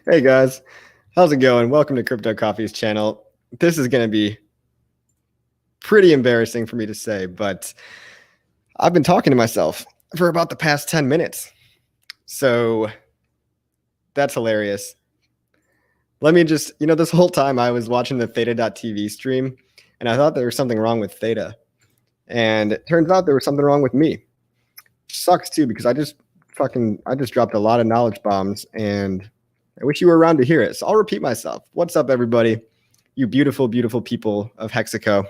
Hey guys, how's it going? Welcome to Crypto Coffee's channel. This is going to be pretty embarrassing for me to say, but I've been talking to myself for about the past 10 minutes. So that's hilarious. Let me just, this whole time I was watching the Theta.tv stream and I thought there was something wrong with Theta. And it turns out there was something wrong with me. Which sucks too, because I just dropped a lot of knowledge bombs and I wish you were around to hear it. So I'll repeat myself. What's up, everybody? You beautiful, beautiful people of Hexaco.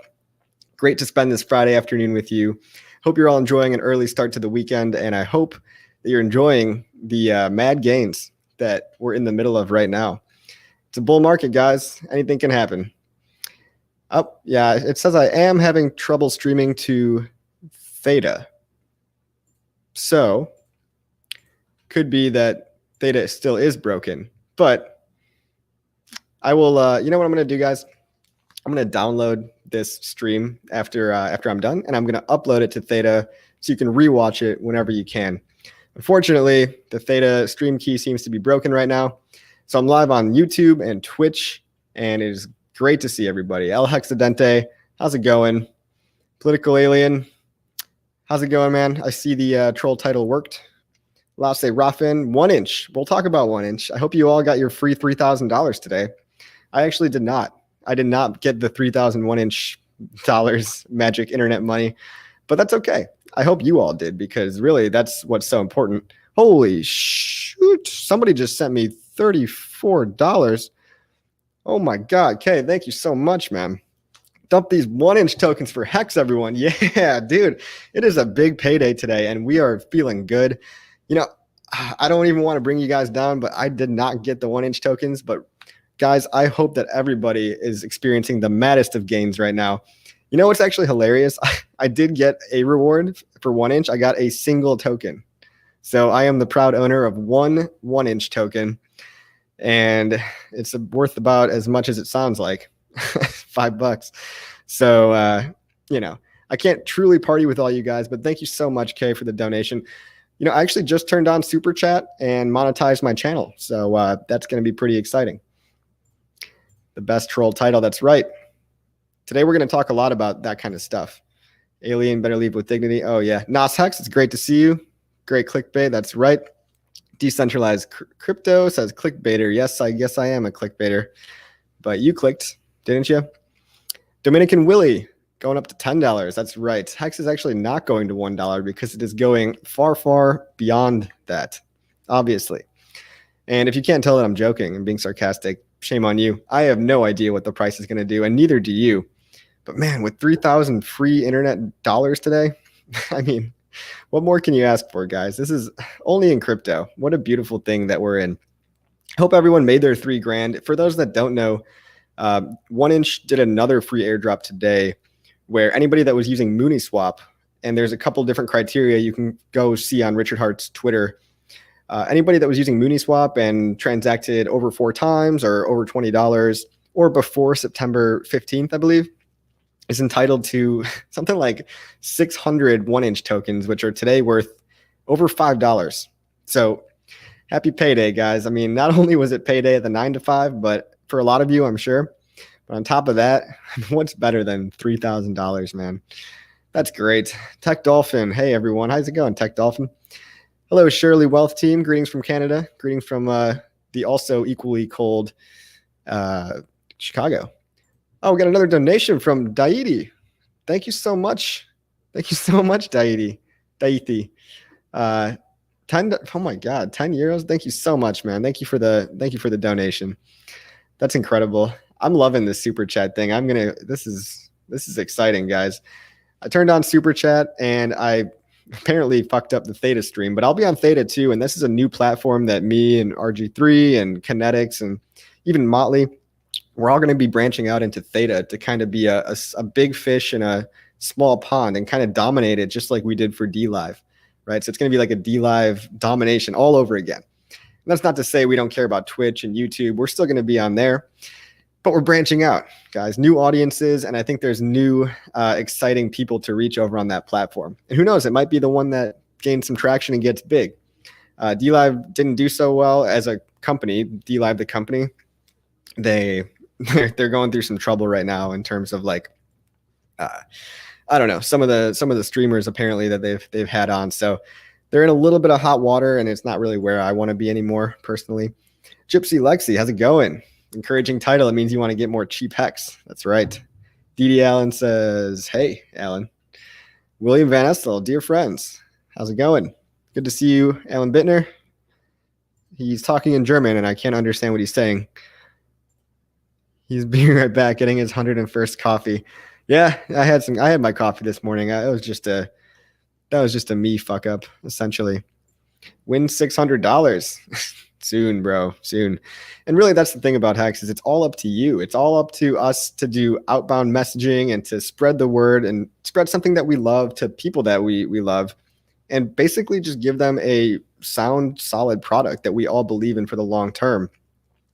Great to spend this Friday afternoon with you. Hope you're all enjoying an early start to the weekend, and I hope that you're enjoying the mad gains that we're in the middle of right now. It's a bull market, guys. Anything can happen. Oh, yeah, it says I am having trouble streaming to Theta. So, could be that Theta still is broken. But I will, you know what I'm going to do, guys? I'm going to download this stream after I'm done, and I'm going to upload it to Theta so you can rewatch it whenever you can. Unfortunately, the Theta stream key seems to be broken right now. So I'm live on YouTube and Twitch, and it is great to see everybody. El Hexadente, how's it going? Political Alien, how's it going, man? I see the troll title worked. Lasse Raffin, 1 inch. We'll talk about 1 inch. I hope you all got your free $3,000 today. I actually did not. I did not get the 3,001 inch dollars magic internet money, but that's okay. I hope you all did, because really that's what's so important. Holy shoot. Somebody just sent me $34. Oh my God. Kay, thank you so much, man. Dump these 1 inch tokens for Hex, everyone. Yeah, dude, it is a big payday today and we are feeling good. I don't even want to bring you guys down, but I did not get the 1 inch tokens. But guys, I hope that everybody is experiencing the maddest of gains right now. You know what's actually hilarious? I did get a reward for 1 inch. I got a single token. So I am the proud owner of one 1 inch token. And it's worth about as much as it sounds like, $5. So, I can't truly party with all you guys, but thank you so much, Kay, for the donation. I actually just turned on Super Chat and monetized my channel. So that's going to be pretty exciting. The best troll title. That's right. Today, we're going to talk a lot about that kind of stuff. Alien, better leave with dignity. Oh, yeah. Nas Hex, it's great to see you. Great clickbait. That's right. Decentralized crypto says clickbaiter. Yes, I guess I am a clickbaiter. But you clicked, didn't you? Dominican Willie. Going up to $10. That's right. Hex is actually not going to $1 because it is going far, far beyond that, obviously. And if you can't tell that I'm joking and being sarcastic, shame on you. I have no idea what the price is going to do, and neither do you. But man, with 3,000 free internet dollars today, I mean, what more can you ask for, guys? This is only in crypto. What a beautiful thing that we're in. Hope everyone made their $3,000. For those that don't know, 1 inch did another free airdrop today, where anybody that was using Mooniswap, and there's a couple different criteria you can go see on Richard Hart's Twitter. Anybody that was using Mooniswap and transacted over 4 times or over $20 or before September 15th, I believe, is entitled to something like 600 1 inch tokens, which are today worth over $5. So happy payday, guys. I mean, not only was it payday at the 9 to 5, but for a lot of you, I'm sure. But on top of that, what's better than $3,000, man? That's great. Tech Dolphin. Hey, everyone. How's it going, Tech Dolphin? Hello, Shirley Wealth Team. Greetings from Canada. Greetings from the also equally cold Chicago. Oh, we got another donation from Daiti. Thank you so much. Thank you so much, Daiti. 10, oh my God, 10 euros. Thank you so much, man. Thank you for the donation. That's incredible. I'm loving this super chat thing. This is exciting, guys. I turned on super chat and I apparently fucked up the Theta stream, but I'll be on Theta too. And this is a new platform that me and RG3 and Kinetics and even Motley, we're all going to be branching out into Theta to kind of be a big fish in a small pond and kind of dominate it just like we did for DLive, right? So it's going to be like a DLive domination all over again. And that's not to say we don't care about Twitch and YouTube. We're still going to be on there. But we're branching out, guys, new audiences. And I think there's new, exciting people to reach over on that platform. And who knows, it might be the one that gains some traction and gets big. DLive didn't do so well as a company. DLive, the company, they're going through some trouble right now in terms of like, I don't know, some of the streamers apparently that they've had on. So they're in a little bit of hot water, and it's not really where I want to be anymore personally. Gypsy Lexi, how's it going? Encouraging title. It means you want to get more cheap hex. That's right. DD Allen says, hey, Alan. William Van Estel, dear friends, how's it going? Good to see you, Alan Bittner. He's talking in German, and I can't understand what he's saying. He's being right back, getting his 101st coffee. Yeah, I had my coffee this morning. That was just a me fuck up, essentially. Win $600 soon, bro, soon. And really, that's the thing about Hex is it's all up to you. It's all up to us to do outbound messaging and to spread the word and spread something that we love to people that we love, and basically just give them a sound, solid product that we all believe in for the long term.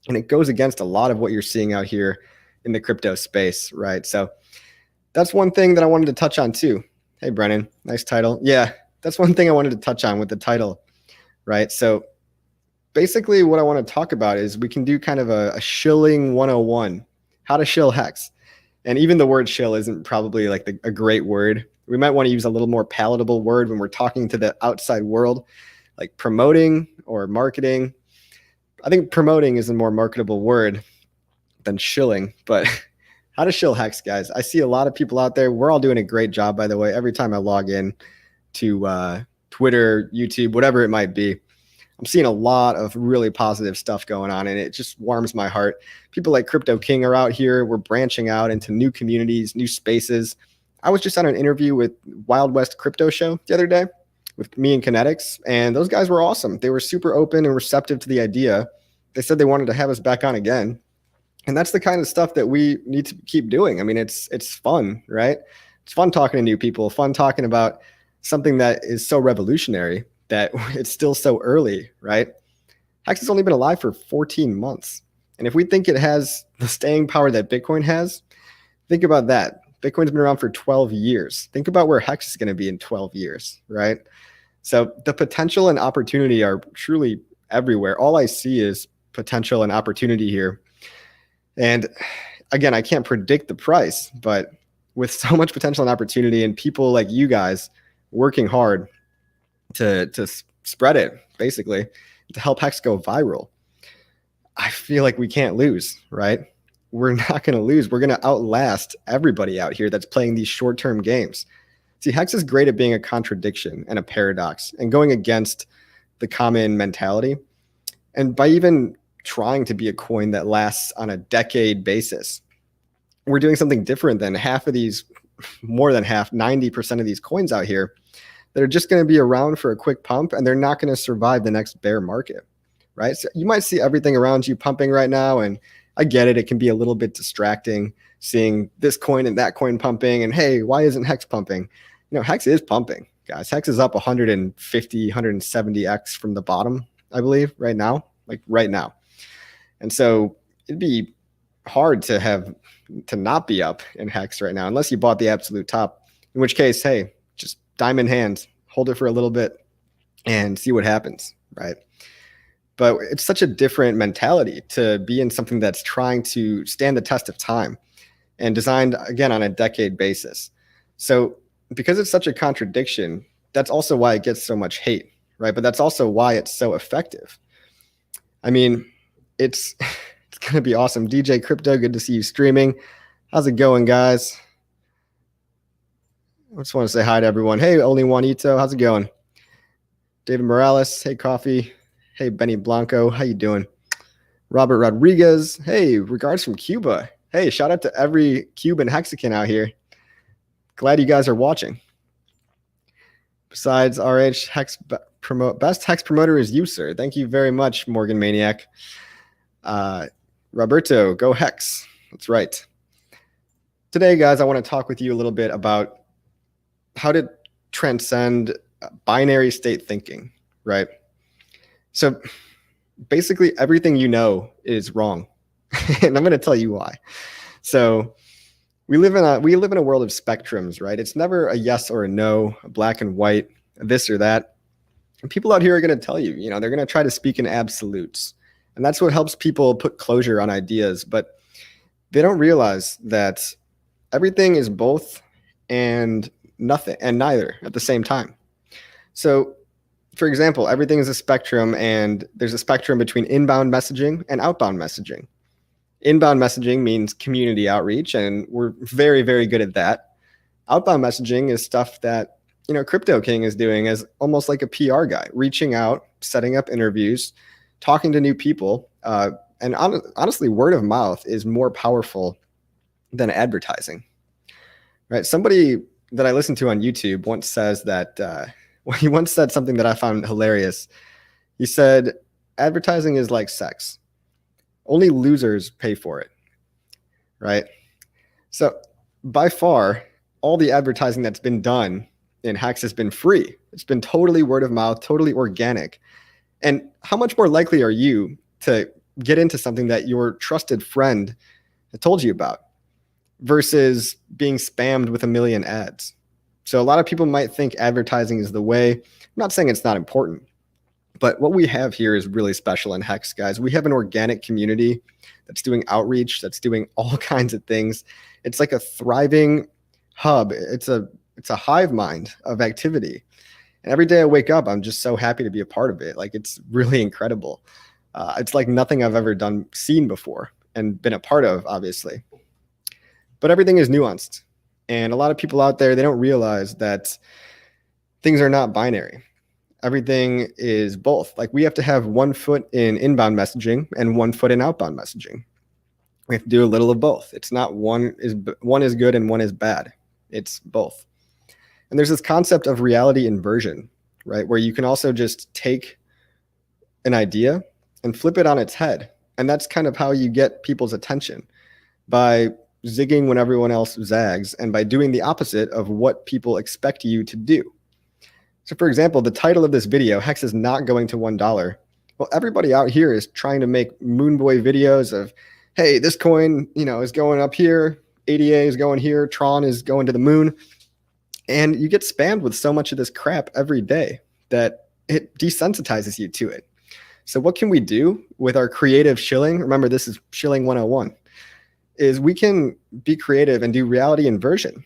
And it goes against a lot of what you're seeing out here in the crypto space, right? So that's one thing that I wanted to touch on too. Hey, Brennan, nice title. Yeah, that's one thing I wanted to touch on with the title, right? So basically what I want to talk about is we can do kind of a shilling 101, how to shill Hex. And even the word shill isn't probably like a great word. We might want to use a little more palatable word when we're talking to the outside world, like promoting or marketing. I think promoting is a more marketable word than shilling, but how to shill Hex, guys. I see a lot of people out there. We're all doing a great job, by the way. Every time I log in to Twitter, YouTube, whatever it might be, I'm seeing a lot of really positive stuff going on, and it just warms my heart. People like Crypto King are out here. We're branching out into new communities, new spaces. I was just on an interview with Wild West Crypto Show the other day with me and Kinetics, and those guys were awesome. They were super open and receptive to the idea. They said they wanted to have us back on again. And that's the kind of stuff that we need to keep doing. I mean, it's fun, right? It's fun talking to new people, fun talking about something that is so revolutionary that it's still so early, right? Hex has only been alive for 14 months. And if we think it has the staying power that Bitcoin has, think about that. Bitcoin's been around for 12 years. Think about where Hex is going to be in 12 years, right? So the potential and opportunity are truly everywhere. All I see is potential and opportunity here. And again, I can't predict the price, but with so much potential and opportunity and people like you guys working hard to spread it, basically, to help Hex go viral, I feel like we can't lose, right? We're not going to lose. We're going to outlast everybody out here that's playing these short-term games. See, Hex is great at being a contradiction and a paradox and going against the common mentality. And by even trying to be a coin that lasts on a decade basis, we're doing something different than half of these, more than half, 90% of these coins out here that are just going to be around for a quick pump, and they're not going to survive the next bear market, right? So you might see everything around you pumping right now, and I get it. It can be a little bit distracting seeing this coin and that coin pumping, and hey, why isn't Hex pumping? You know, Hex is pumping, guys. Hex is up 150, 170x from the bottom, I believe, right now, like right now. And so it'd be hard to not be up in Hex right now, unless you bought the absolute top, in which case, hey, just diamond hands, hold it for a little bit and see what happens, right? But it's such a different mentality to be in something that's trying to stand the test of time and designed, again, on a decade basis. So because it's such a contradiction, that's also why it gets so much hate, right? But that's also why it's so effective. I mean, it's going to be awesome. DJ Crypto, good to see you streaming. How's it going, guys? I just want to say hi to everyone. Hey, Only Juanito, how's it going? David Morales, hey, Coffee. Hey, Benny Blanco, how you doing? Robert Rodriguez, hey, regards from Cuba. Hey, shout out to every Cuban Hexican out here. Glad you guys are watching. Besides RH, best Hex promoter is you, sir. Thank you very much, Morgan Maniac. Roberto, go Hex. That's right. Today, guys, I want to talk with you a little bit about how to transcend binary state thinking, right? So basically everything you know is wrong. And I'm going to tell you why. So we live in a world of spectrums, right? It's never a yes or a no, a black and white, a this or that. And people out here are going to tell you, they're going to try to speak in absolutes. And that's what helps people put closure on ideas. But they don't realize that everything is both and nothing and neither at the same time. So, for example, everything is a spectrum, and there's a spectrum between inbound messaging and outbound messaging. Inbound messaging means community outreach, and we're very, very good at that. Outbound messaging is stuff that, Crypto King is doing as almost like a PR guy, reaching out, setting up interviews, talking to new people. And honestly, word of mouth is more powerful than advertising, right? Somebody that I listened to on YouTube once says that, he once said something that I found hilarious. He said, advertising is like sex. Only losers pay for it, right? So by far, all the advertising that's been done in HEX has been free. It's been totally word of mouth, totally organic. And how much more likely are you to get into something that your trusted friend told you about versus being spammed with a million ads? So a lot of people might think advertising is the way. I'm not saying it's not important, but what we have here is really special in HEX, guys. We have an organic community that's doing outreach, that's doing all kinds of things. It's like a thriving hub. It's a hive mind of activity. And every day I wake up, I'm just so happy to be a part of it. Like, it's really incredible. It's like nothing I've ever seen before and been a part of, obviously. But everything is nuanced. And a lot of people out there, they don't realize that things are not binary. Everything is both. Like, we have to have 1 foot in inbound messaging and 1 foot in outbound messaging. We have to do a little of both. It's not one is good and one is bad. It's both. And there's this concept of reality inversion, right? Where you can also just take an idea and flip it on its head. And that's kind of how you get people's attention, by zigging when everyone else zags and by doing the opposite of what people expect you to do. So for example, the title of this video, HEX is not going to $1. Well, everybody out here is trying to make Moonboy videos of, hey, this coin, is going up here, ADA is going here, Tron is going to the moon. And you get spammed with so much of this crap every day that it desensitizes you to it. So what can we do with our creative shilling? Remember, this is shilling 101, is we can be creative and do reality inversion.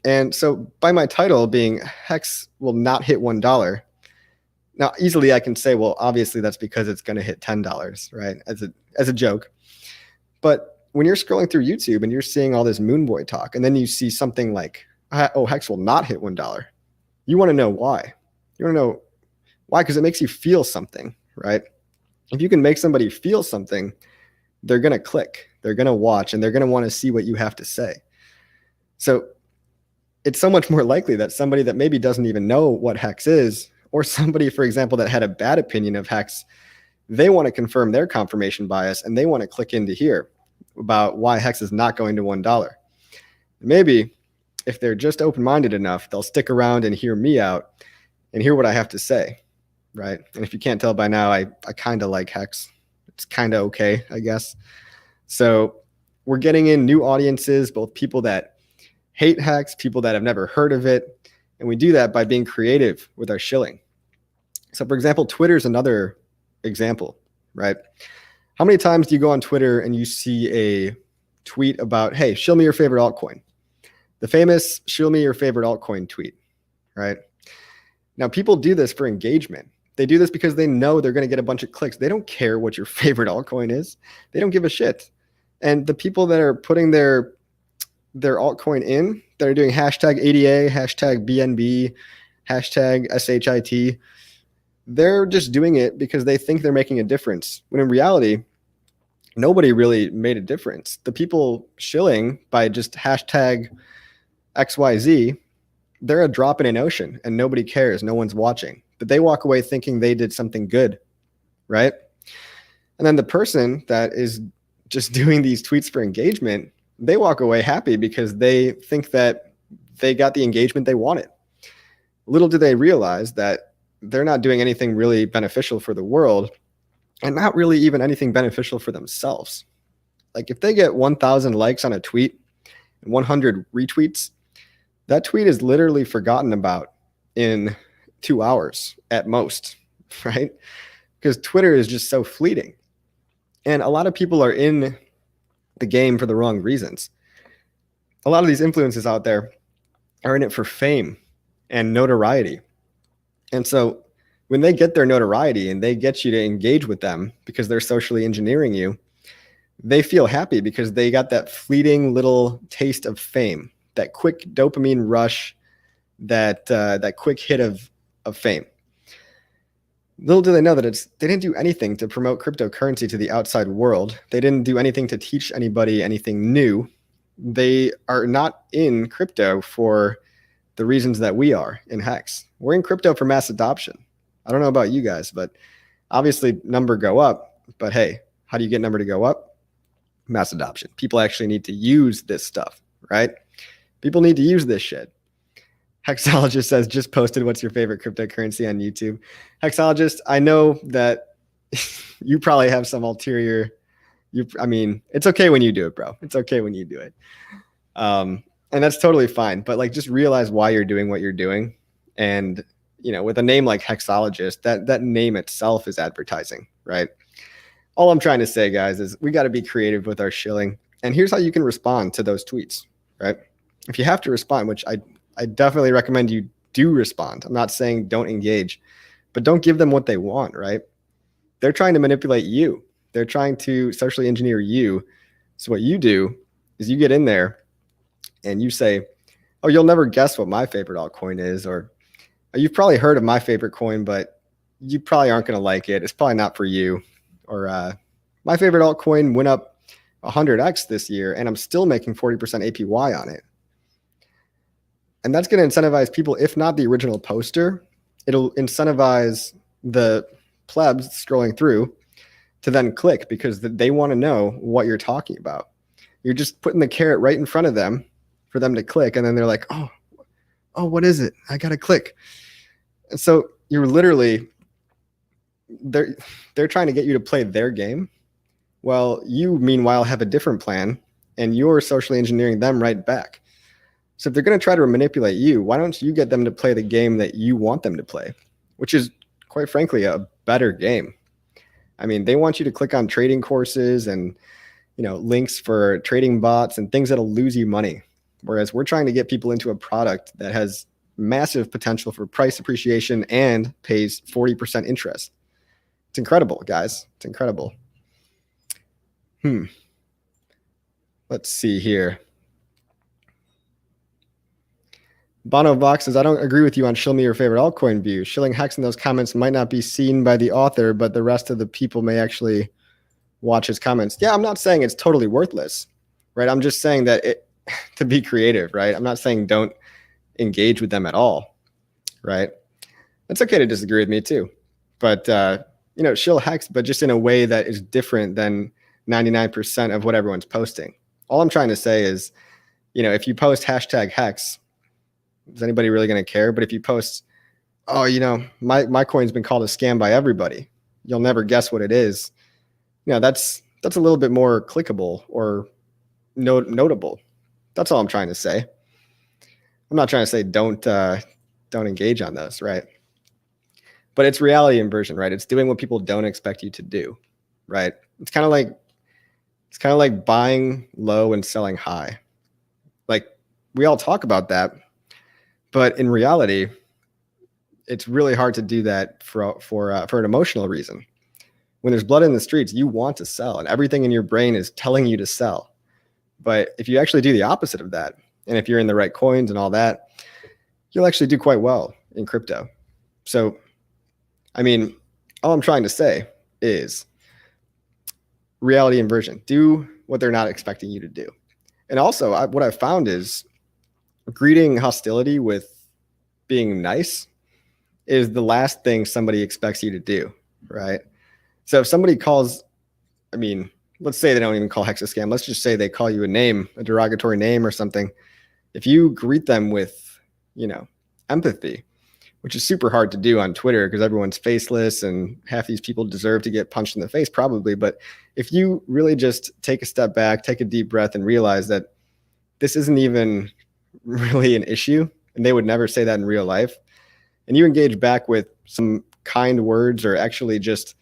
And so by my title being HEX will not hit $1. Now, easily I can say, well, obviously that's because it's going to hit $10, right? As a joke. But when you're scrolling through YouTube and you're seeing all this Moonboy talk, and then you see something like, oh, HEX will not hit $1. You want to know why. You want to know why, because it makes you feel something, right? If you can make somebody feel something, they're going to click, they're going to watch, and they're going to want to see what you have to say. So it's so much more likely that somebody that maybe doesn't even know what HEX is, or somebody, for example, that had a bad opinion of HEX, they want to confirm their confirmation bias, and they want to click into here about why HEX is not going to $1. Maybe if they're just open-minded enough, they'll stick around and hear me out and hear what I have to say, right? And if you can't tell by now, I kind of like HEX. It's kind of okay, I guess. So we're getting in new audiences, both people that hate HEX, people that have never heard of it. And we do that by being creative with our shilling. So for example, Twitter is another example, right? How many times do you go on Twitter and you see a tweet about, hey, shill me your favorite altcoin? The famous shill me your favorite altcoin tweet, right? Now, people do this for engagement. They do this because they know they're going to get a bunch of clicks. They don't care what your favorite altcoin is. They don't give a shit. And the people that are putting their altcoin in, that are doing hashtag ADA, hashtag BNB, hashtag SHIT, they're just doing it because they think they're making a difference. When in reality, nobody really made a difference. The people shilling by just hashtag XYZ, they're a drop in an ocean and nobody cares. No one's watching. But they walk away thinking they did something good, right? And then the person that is just doing these tweets for engagement, they walk away happy because they think that they got the engagement they wanted. Little do they realize that they're not doing anything really beneficial for the world, and not really even anything beneficial for themselves. Like, if they get 1,000 likes on a tweet and 100 retweets, that tweet is literally forgotten about in 2 hours at most, right? Because Twitter is just so fleeting. And a lot of people are in the game for the wrong reasons. A lot of these influencers out there are in it for fame and notoriety. And so when they get their notoriety and they get you to engage with them because they're socially engineering you, they feel happy because they got that fleeting little taste of fame, that quick dopamine rush, that quick hit of fame. Little do they know that they didn't do anything to promote cryptocurrency to the outside world. They didn't do anything to teach anybody anything new. They are not in crypto for the reasons that we are in HEX. We're in crypto for mass adoption. I don't know about you guys, but obviously number go up. But hey, how do you get number to go up? Mass adoption. People actually need to use this stuff, right? People need to use this shit. Hexologist says, just posted, what's your favorite cryptocurrency on YouTube? Hexologist, I know that you probably have some ulterior, I mean, it's okay when you do it, bro. It's okay when you do it. And that's totally fine. But like, just realize why you're doing what you're doing. And, you know, with a name like Hexologist, that name itself is advertising, right? All I'm trying to say, guys, is we got to be creative with our shilling. And here's how you can respond to those tweets, right? If you have to respond, which I definitely recommend you do respond. I'm not saying don't engage, but don't give them what they want, right? They're trying to manipulate you. They're trying to socially engineer you. So what you do is you get in there and you say, oh, you'll never guess what my favorite altcoin is, or you've probably heard of my favorite coin, but you probably aren't going to like it. It's probably not for you. Or my favorite altcoin went up 100x this year, and I'm still making 40% APY on it. And that's going to incentivize people, if not the original poster, it'll incentivize the plebs scrolling through to then click because they want to know what you're talking about. You're just putting the carrot right in front of them for them to click. And then they're like, oh, what is it? I got to click. And so you're literally, they're trying to get you to play their game. Well, you meanwhile have a different plan and you're socially engineering them right back. So if they're going to try to manipulate you, why don't you get them to play the game that you want them to play, which is quite frankly a better game. I mean, they want you to click on trading courses and, you know, links for trading bots and things that'll lose you money. Whereas we're trying to get people into a product that has massive potential for price appreciation and pays 40% interest. It's incredible, guys. It's incredible. Let's see here. Bono Vox says, I don't agree with you on shill me your favorite altcoin view. Shilling HEX in those comments might not be seen by the author, but the rest of the people may actually watch his comments. Yeah, I'm not saying it's totally worthless, right? I'm just saying that to be creative, right? I'm not saying don't engage with them at all, right? It's okay to disagree with me too. But, you know, shill HEX, but just in a way that is different than 99% of what everyone's posting. All I'm trying to say is, you know, if you post hashtag HEX, is anybody really going to care? But if you post, oh, you know, my coin's been called a scam by everybody, you'll never guess what it is. You know, that's a little bit more clickable or notable. That's all I'm trying to say. I'm not trying to say don't engage on those, right? But it's reality inversion, right? It's doing what people don't expect you to do, right? It's kind of like buying low and selling high. Like we all talk about that. But in reality, it's really hard to do that for an emotional reason. When there's blood in the streets, you want to sell, and everything in your brain is telling you to sell. But if you actually do the opposite of that, and if you're in the right coins and all that, you'll actually do quite well in crypto. So, I mean, all I'm trying to say is reality inversion. Do what they're not expecting you to do. And also, what I've found is greeting hostility with being nice is the last thing somebody expects you to do, right? So if somebody calls, I mean, let's say they don't even call HEX a scam. Let's just say they call you a name, a derogatory name or something. If you greet them with, you know, empathy, which is super hard to do on Twitter because everyone's faceless and half these people deserve to get punched in the face probably. But if you really just take a step back, take a deep breath and realize that this isn't even really an issue, and they would never say that in real life, and you engage back with some kind words or actually just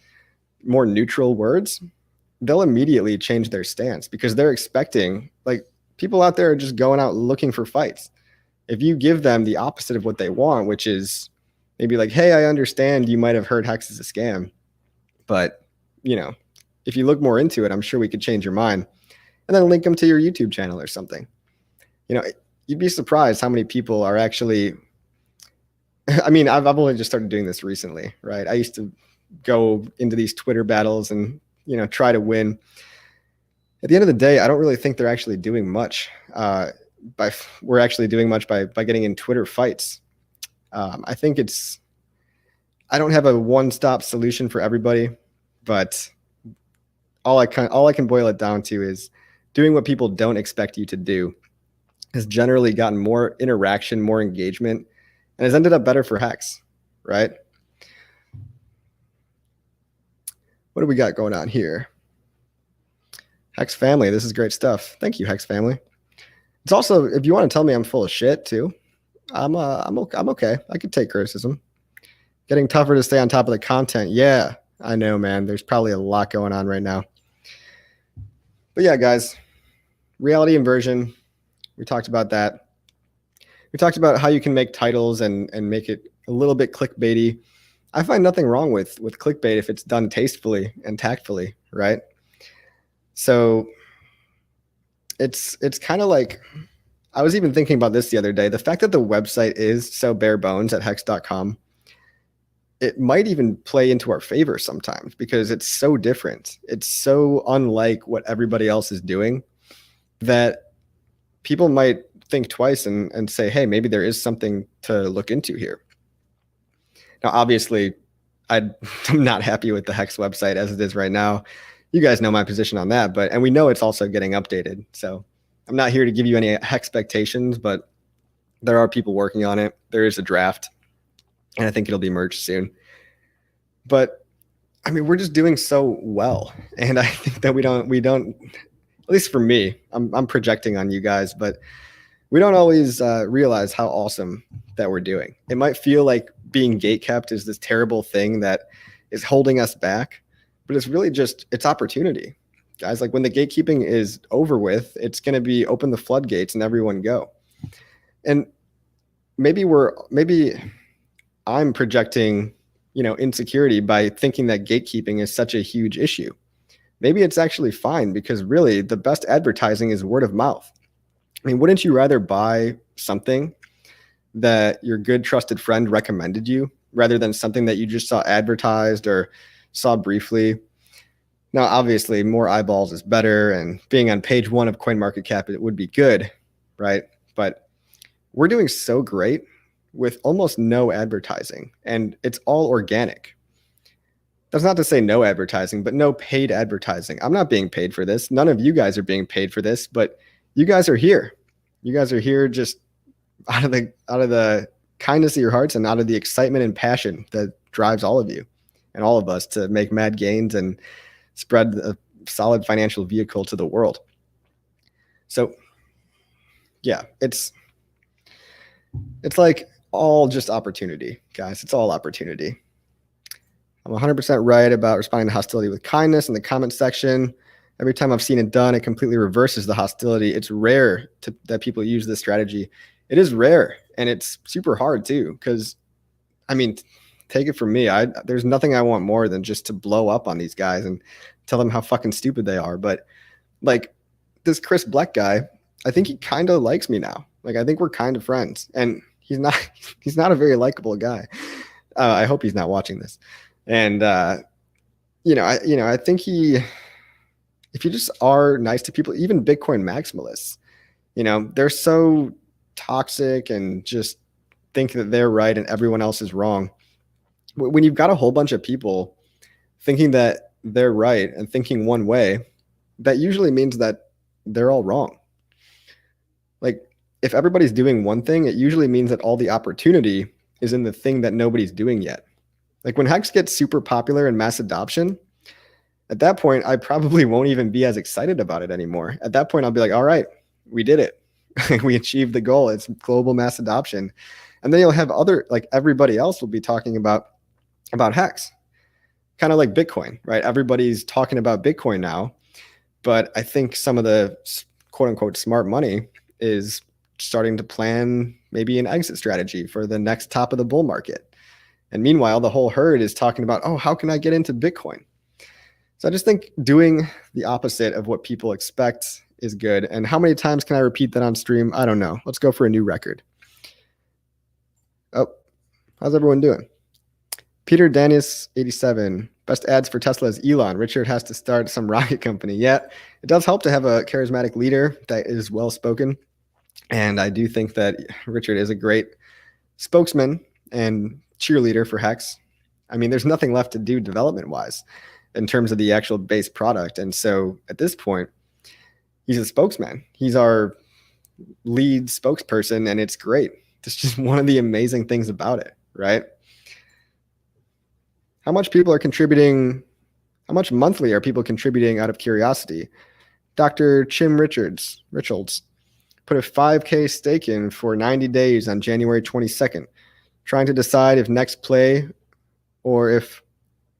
more neutral words, they'll immediately change their stance because they're expecting, like, people out there are just going out looking for fights. If you give them the opposite of what they want, which is maybe like, hey, I understand you might have heard HEX is a scam, but, you know, if you look more into it, I'm sure we could change your mind, and then link them to your YouTube channel or something. You know, you'd be surprised how many people are actually, I mean, I've only just started doing this recently, right? I used to go into these Twitter battles and, you know, try to win. At the end of the day, I don't really think they're actually doing much. We're actually doing much by getting in Twitter fights. I think I don't have a one-stop solution for everybody, but all I can boil it down to is doing what people don't expect you to do has generally gotten more interaction, more engagement, and has ended up better for HEX, right? What do we got going on here? HEX family, this is great stuff. Thank you, HEX family. It's also, if you want to tell me I'm full of shit too, I'm okay. I could take criticism. Getting tougher to stay on top of the content. Yeah, I know, man. There's probably a lot going on right now. But yeah, guys, reality inversion. We talked about that. We talked about how you can make titles and make it a little bit clickbaity. I find nothing wrong with clickbait if it's done tastefully and tactfully, right? So it's kind of like, I was even thinking about this the other day. The fact that the website is so bare bones at hex.com, it might even play into our favor sometimes because it's so different. It's so unlike what everybody else is doing that people might think twice and say, hey, maybe there is something to look into here. Now, obviously, I'm not happy with the HEX website as it is right now. You guys know my position on that, and we know it's also getting updated. So I'm not here to give you any expectations, but there are people working on it. There is a draft, and I think it'll be merged soon. But I mean, we're just doing so well, and I think that we don't. At least for me, I'm projecting on you guys, but we don't always realize how awesome that we're doing. It might feel like being gatekept is this terrible thing that is holding us back, but it's really just, it's opportunity. Guys, like when the gatekeeping is over with, it's going to be open the floodgates and everyone go. And maybe I'm projecting, insecurity by thinking that gatekeeping is such a huge issue. Maybe it's actually fine because really the best advertising is word of mouth. I mean, wouldn't you rather buy something that your good trusted friend recommended you rather than something that you just saw advertised or saw briefly? Now, obviously, more eyeballs is better, and being on page 1 of CoinMarketCap, it would be good, right? But we're doing so great with almost no advertising, and it's all organic. That's not to say no advertising, but no paid advertising. I'm not being paid for this. None of you guys are being paid for this, but you guys are here. You guys are here just out of the kindness of your hearts and out of the excitement and passion that drives all of you and all of us to make mad gains and spread a solid financial vehicle to the world. So yeah, it's like all just opportunity, guys. It's all opportunity. I'm 100% right about responding to hostility with kindness in the comment section. Every time I've seen it done, it completely reverses the hostility. It's rare that people use this strategy. It is rare, and it's super hard too, because, I mean, take it from me. There's nothing I want more than just to blow up on these guys and tell them how fucking stupid they are. But like this Chris Bleck guy, I think he kind of likes me now. Like, I think we're kind of friends, and he's not a very likable guy. I hope he's not watching this. And I think if you just are nice to people, even Bitcoin maximalists, they're so toxic and just think that they're right and everyone else is wrong. When you've got a whole bunch of people thinking that they're right and thinking one way, that usually means that they're all wrong. Like, if everybody's doing one thing, it usually means that all the opportunity is in the thing that nobody's doing yet. Like when HEX gets super popular and mass adoption, at that point, I probably won't even be as excited about it anymore. At that point, I'll be like, all right, we did it. We achieved the goal. It's global mass adoption. And then you'll have other, like everybody else will be talking about HEX, kind of like Bitcoin, right? Everybody's talking about Bitcoin now, but I think some of the quote unquote smart money is starting to plan maybe an exit strategy for the next top of the bull market. And meanwhile, the whole herd is talking about, oh, how can I get into Bitcoin? So I just think doing the opposite of what people expect is good. And how many times can I repeat that on stream? I don't know. Let's go for a new record. Oh, how's everyone doing? Peter Danius 87. Best ads for Tesla is Elon. Richard has to start some rocket company. Yeah, it does help to have a charismatic leader that is well spoken. And I do think that Richard is a great spokesman and cheerleader for HEX. I mean, there's nothing left to do development wise in terms of the actual base product. And so at this point, he's a spokesman. He's our lead spokesperson, and it's great. It's just one of the amazing things about it, right? How much people are contributing? How much monthly are people contributing out of curiosity? Dr. Chim Richards put a 5K stake in for 90 days on January 22nd, trying to decide if next play or if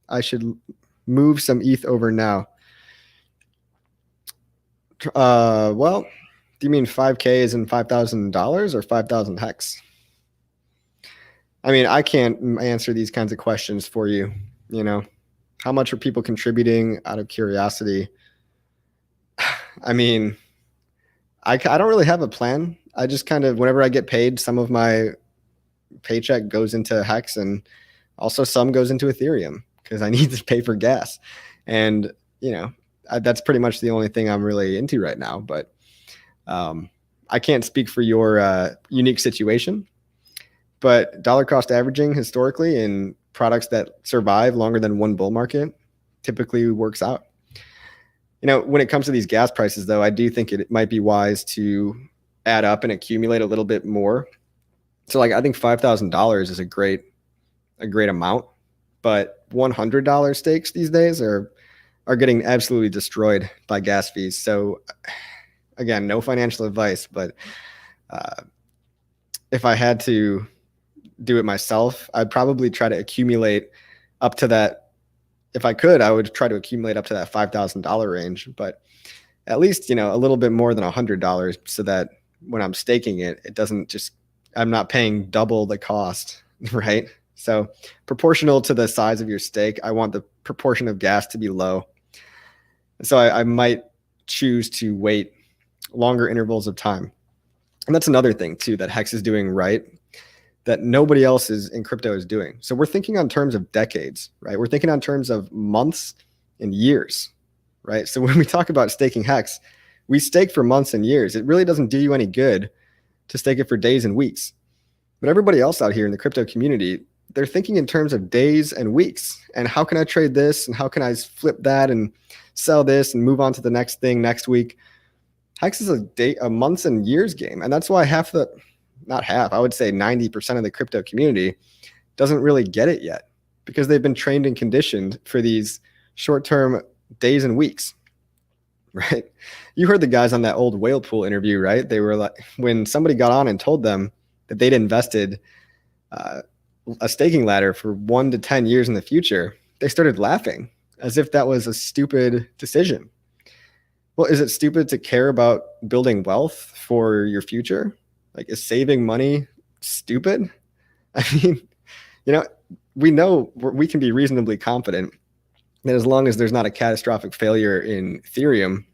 I should move some ETH over now. Well, do you mean 5K is in $5,000 or 5,000 HEX? I mean, I can't answer these kinds of questions for you. You know, how much are people contributing out of curiosity? I mean, I don't really have a plan. I just kind of, whenever I get paid, some of my paycheck goes into HEX and also some goes into Ethereum because I need to pay for gas. And, you know, that's pretty much the only thing I'm really into right now. But I can't speak for your unique situation. But dollar cost averaging historically in products that survive longer than one bull market typically works out. You know, when it comes to these gas prices, though, I do think it might be wise to add up and accumulate a little bit more. So, like, I think $5,000 is a great amount, but $100 stakes these days are getting absolutely destroyed by gas fees. So, again, no financial advice, but if I had to do it myself, I'd probably try to accumulate up to that. If I could, I would try to accumulate up to that $5,000 range, but at least, you know, a little bit more than $100 so that when I'm staking it, it doesn't just, I'm not paying double the cost, right? So proportional to the size of your stake, I want the proportion of gas to be low. So I might choose to wait longer intervals of time. And that's another thing too, that HEX is doing right, that nobody else in crypto is doing. So we're thinking on terms of decades, right? We're thinking on terms of months and years, right? So when we talk about staking HEX, we stake for months and years. It really doesn't do you any good to stake it for days and weeks. But everybody else out here in the crypto community, they're thinking in terms of days and weeks. And how can I trade this? And how can I flip that and sell this and move on to the next thing next week? HEX is a months and years game. And that's why I would say 90% of the crypto community doesn't really get it yet because they've been trained and conditioned for these short-term days and weeks, right? You heard the guys on that old whale pool interview, right? They were like, when somebody got on and told them that they'd invested a staking ladder for 1 to 10 years in the future, they started laughing as if that was a stupid decision. Well, is it stupid to care about building wealth for your future? Like, is saving money stupid? I mean, you know we can be reasonably confident that as long as there's not a catastrophic failure in Ethereum,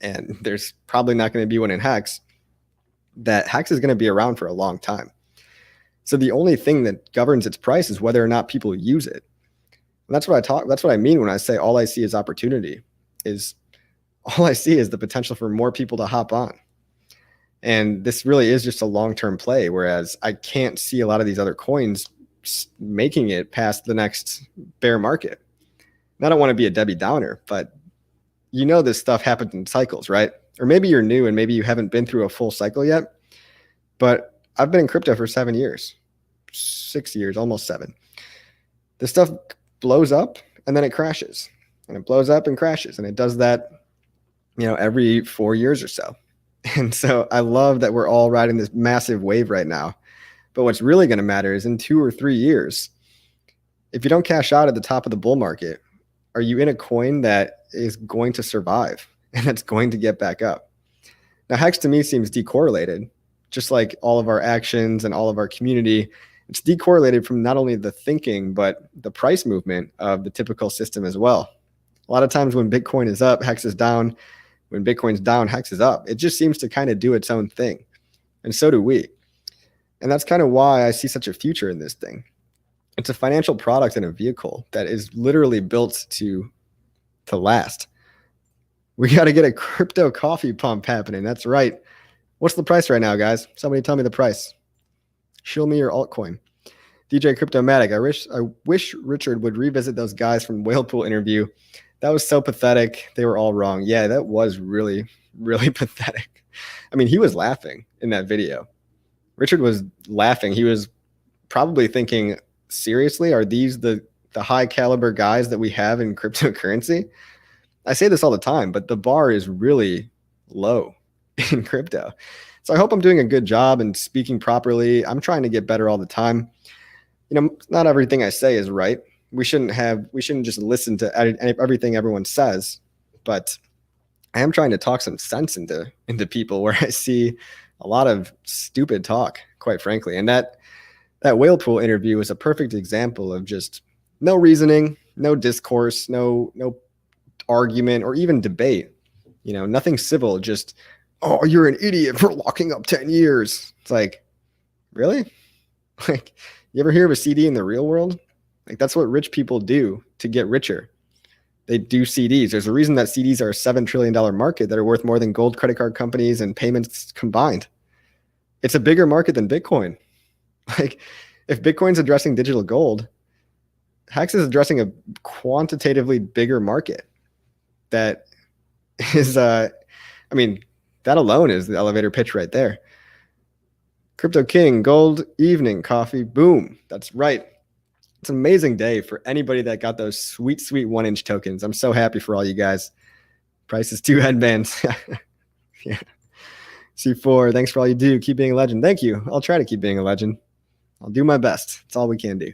and there's probably not going to be one in HEX, that HEX is going to be around for a long time. So the only thing that governs its price is whether or not people use it. And that's what I mean when I say all I see is opportunity. All I see is the potential for more people to hop on. And this really is just a long-term play, whereas I can't see a lot of these other coins making it past the next bear market. And I don't want to be a Debbie Downer, but you know this stuff happens in cycles, right? Or maybe you're new and maybe you haven't been through a full cycle yet. But I've been in crypto for 7 years, 6 years, almost 7. This stuff blows up and then it crashes. And it blows up and crashes. And it does that, you know, every 4 years or so. And so I love that we're all riding this massive wave right now. But what's really going to matter is in 2 or 3 years, if you don't cash out at the top of the bull market, are you in a coin that is going to survive and that's going to get back up? Now, HEX to me seems decorrelated, just like all of our actions and all of our community. It's decorrelated from not only the thinking, but the price movement of the typical system as well. A lot of times when Bitcoin is up, HEX is down. When Bitcoin's down, HEX is up. It just seems to kind of do its own thing. And so do we. And that's kind of why I see such a future in this thing. It's a financial product and a vehicle that is literally built to last. We got to get a crypto coffee pump happening. That's right. What's the price right now, guys? Somebody tell me the price. Show me your altcoin. DJ Cryptomatic, I wish Richard would revisit those guys from Whale Pool interview. That was so pathetic. They were all wrong. Yeah, that was really, really pathetic. I mean, he was laughing in that video. Richard was laughing. He was probably thinking, seriously, are these the high caliber guys that we have in cryptocurrency? I say this all the time, but the bar is really low in crypto. So I hope I'm doing a good job and speaking properly. I'm trying to get better all the time. You know, not everything I say is right. We shouldn't just listen to everything everyone says, but I am trying to talk some sense into people where I see a lot of stupid talk, quite frankly. And that Whale Pool interview was a perfect example of just no reasoning, no discourse, no argument or even debate. You know, nothing civil, just, oh, you're an idiot for locking up 10 years. It's like, really? Like, you ever hear of a CD in the real world? Like, that's what rich people do to get richer. They do CDs. There's a reason that CDs are a $7 trillion market that are worth more than gold credit card companies and payments combined. It's a bigger market than Bitcoin. Like, if Bitcoin's addressing digital gold, HEX is addressing a quantitatively bigger market that is, I mean, that alone is the elevator pitch right there. Crypto King, gold evening coffee, boom. That's right. It's an amazing day for anybody that got those sweet, sweet 1-inch tokens. I'm so happy for all you guys. Price is 2 headbands. Yeah. C4, thanks for all you do. Keep being a legend. Thank you. I'll try to keep being a legend. I'll do my best. That's all we can do.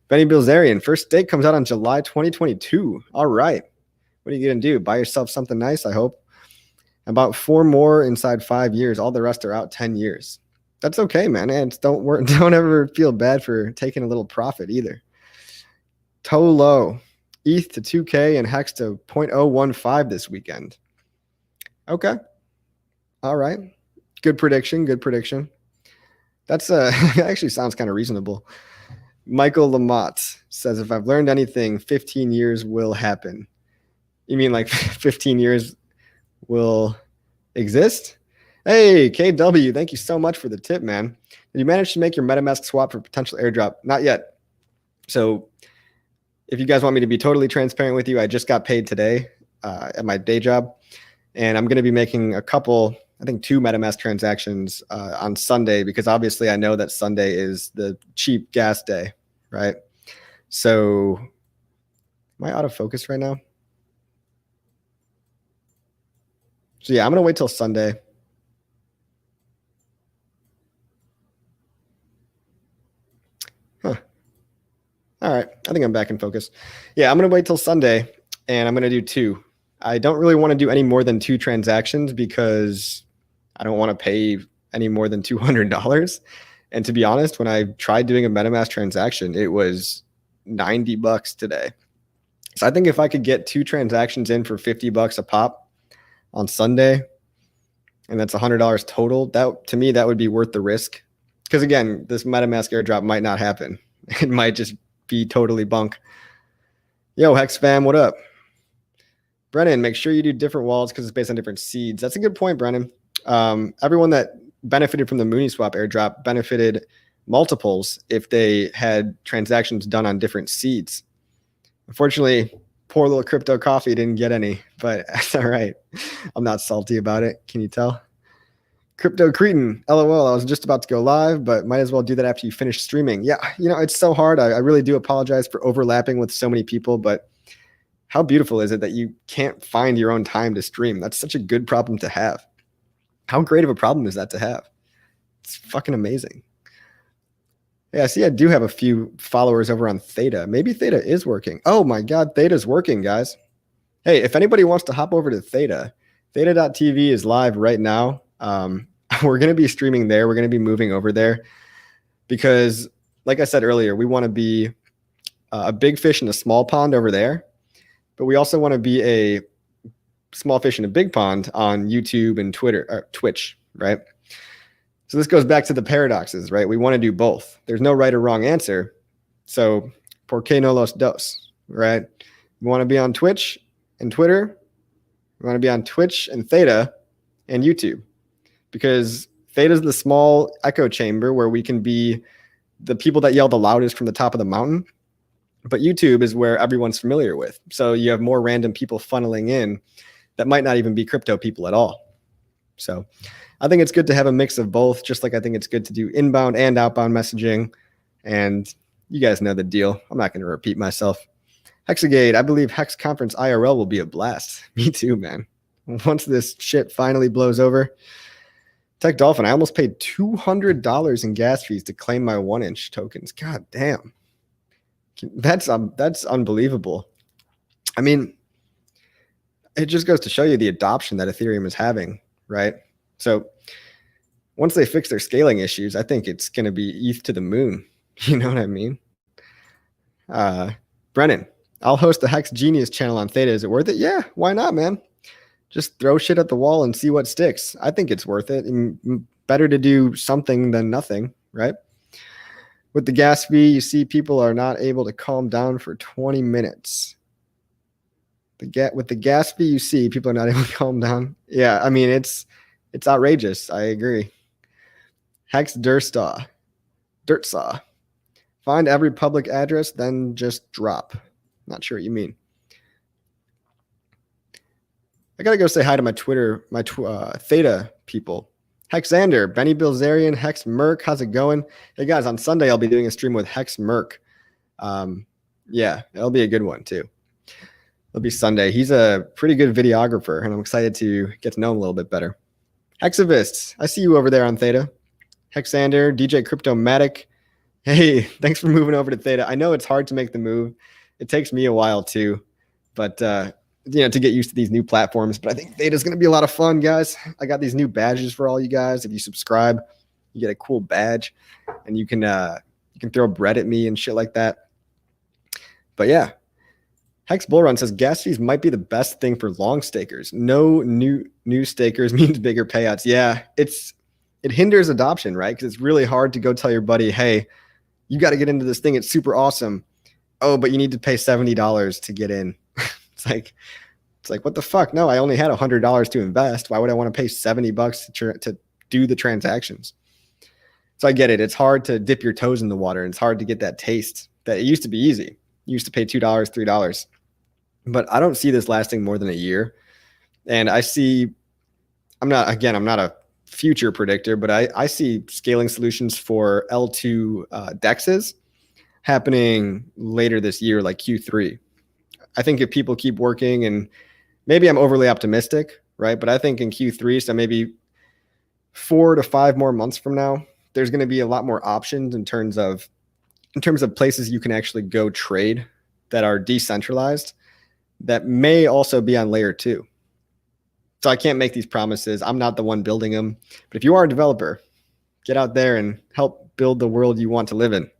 Benny Bilzerian, first stake comes out on July 2022. All right. What are you going to do? Buy yourself something nice, I hope. About 4 more inside 5 years. All the rest are out 10 years. That's okay, man. And don't ever feel bad for taking a little profit either. Tolo, ETH to 2K and HEX to 0.015 this weekend. Okay. All right. Good prediction. Good prediction. That's that actually sounds kind of reasonable. Michael Lamotte says, if I've learned anything, 15 years will happen. You mean like 15 years will exist? Hey, KW, thank you so much for the tip, man. Did you manage to make your MetaMask swap for potential airdrop? Not yet. So if you guys want me to be totally transparent with you, I just got paid today at my day job. And I'm going to be making a couple, I think 2 MetaMask transactions on Sunday, because obviously I know that Sunday is the cheap gas day, right? So am I out of focus right now? So yeah, I'm going to wait till Sunday. Huh. All right. I think I'm back in focus. Yeah, I'm going to wait till Sunday and I'm going to do 2. I don't really want to do any more than 2 transactions because I don't want to pay any more than $200. And to be honest, when I tried doing a MetaMask transaction, it was $90 today. So I think if I could get 2 transactions in for $50 a pop on Sunday, and that's $100 total, that to me, that would be worth the risk. Because again, this MetaMask airdrop might not happen. It might just be totally bunk. Yo, Hex fam, what up? Brennan, make sure you do different wallets because it's based on different seeds. That's a good point, Brennan. Everyone that benefited from the Mooniswap airdrop benefited multiples if they had transactions done on different seeds. Unfortunately, poor little crypto coffee didn't get any, but that's all right. I'm not salty about it. Can you tell? Crypto Cretin, LOL, I was just about to go live, but might as well do that after you finish streaming. Yeah, you know, it's so hard. I really do apologize for overlapping with so many people, but how beautiful is it that you can't find your own time to stream? That's such a good problem to have. How great of a problem is that to have? It's fucking amazing. Yeah, see, I do have a few followers over on Theta. Maybe Theta is working. Oh my God, Theta's working, guys. Hey, if anybody wants to hop over to Theta, theta.tv is live right now. We're going to be streaming there. We're going to be moving over there because, like I said earlier, we want to be a big fish in a small pond over there, but we also want to be a small fish in a big pond on YouTube and Twitter, or Twitch, right? So this goes back to the paradoxes, right? We want to do both. There's no right or wrong answer. So, por qué no los dos, right? We want to be on Twitch and Twitter. We want to be on Twitch and Theta and YouTube, because Theta is the small echo chamber where we can be the people that yell the loudest from the top of the mountain. But YouTube is where everyone's familiar with. So you have more random people funneling in that might not even be crypto people at all. So I think it's good to have a mix of both, just like I think it's good to do inbound and outbound messaging. And you guys know the deal. I'm not going to repeat myself. Hexagate, I believe Hex Conference IRL will be a blast. Me too, man. Once this shit finally blows over. Tech Dolphin, I almost paid $200 in gas fees to claim my 1-inch tokens. God damn. That's unbelievable. I mean, it just goes to show you the adoption that Ethereum is having, right? So once they fix their scaling issues, I think it's going to be ETH to the moon. You know what I mean? Brennan, I'll host a Hex Genius channel on Theta. Is it worth it? Yeah, why not, man? Just throw shit at the wall and see what sticks. I think it's worth it. And better to do something than nothing, right? With the gas fee, you see people are not able to calm down for 20 minutes. With the gas fee, you see people are not able to calm down. Yeah, I mean, it's outrageous. I agree. Hex Dirt Saw. Find every public address, then just drop. Not sure what you mean. I gotta go say hi to my Twitter, Theta people. Hexander, Benny Bilzerian, Hex Merc, how's it going? Hey guys, on Sunday I'll be doing a stream with Hex Merc. Yeah, it'll be a good one too. It'll be Sunday. He's a pretty good videographer, and I'm excited to get to know him a little bit better. Hexavists, I see you over there on Theta. Hexander, DJ Cryptomatic. Hey, thanks for moving over to Theta. I know it's hard to make the move. It takes me a while too, but to get used to these new platforms. But I think Theta is going to be a lot of fun, guys. I got these new badges for all you guys. If you subscribe, you get a cool badge, and you can throw bread at me and shit like that. But yeah, Hex Bullrun says gas fees might be the best thing for long stakers. No new stakers means bigger payouts. Yeah, it hinders adoption, right? Because it's really hard to go tell your buddy, hey, you got to get into this thing. It's super awesome. Oh, but you need to pay $70 to get in. It's like, what the fuck? No, I only had $100 to invest. Why would I want to pay $70 to do the transactions? So I get it. It's hard to dip your toes in the water. And it's hard to get that taste. That it used to be easy. You used to pay $2, $3. But I don't see this lasting more than a year. And I'm not a future predictor, but I see scaling solutions for L2 DEXs happening later this year, like Q3. I think if people keep working, and maybe I'm overly optimistic, right? But I think in Q3, so maybe 4 to 5 more months from now, there's going to be a lot more options in terms of places you can actually go trade that are decentralized that may also be on layer 2. So I can't make these promises. I'm not the one building them. But if you are a developer, get out there and help build the world you want to live in.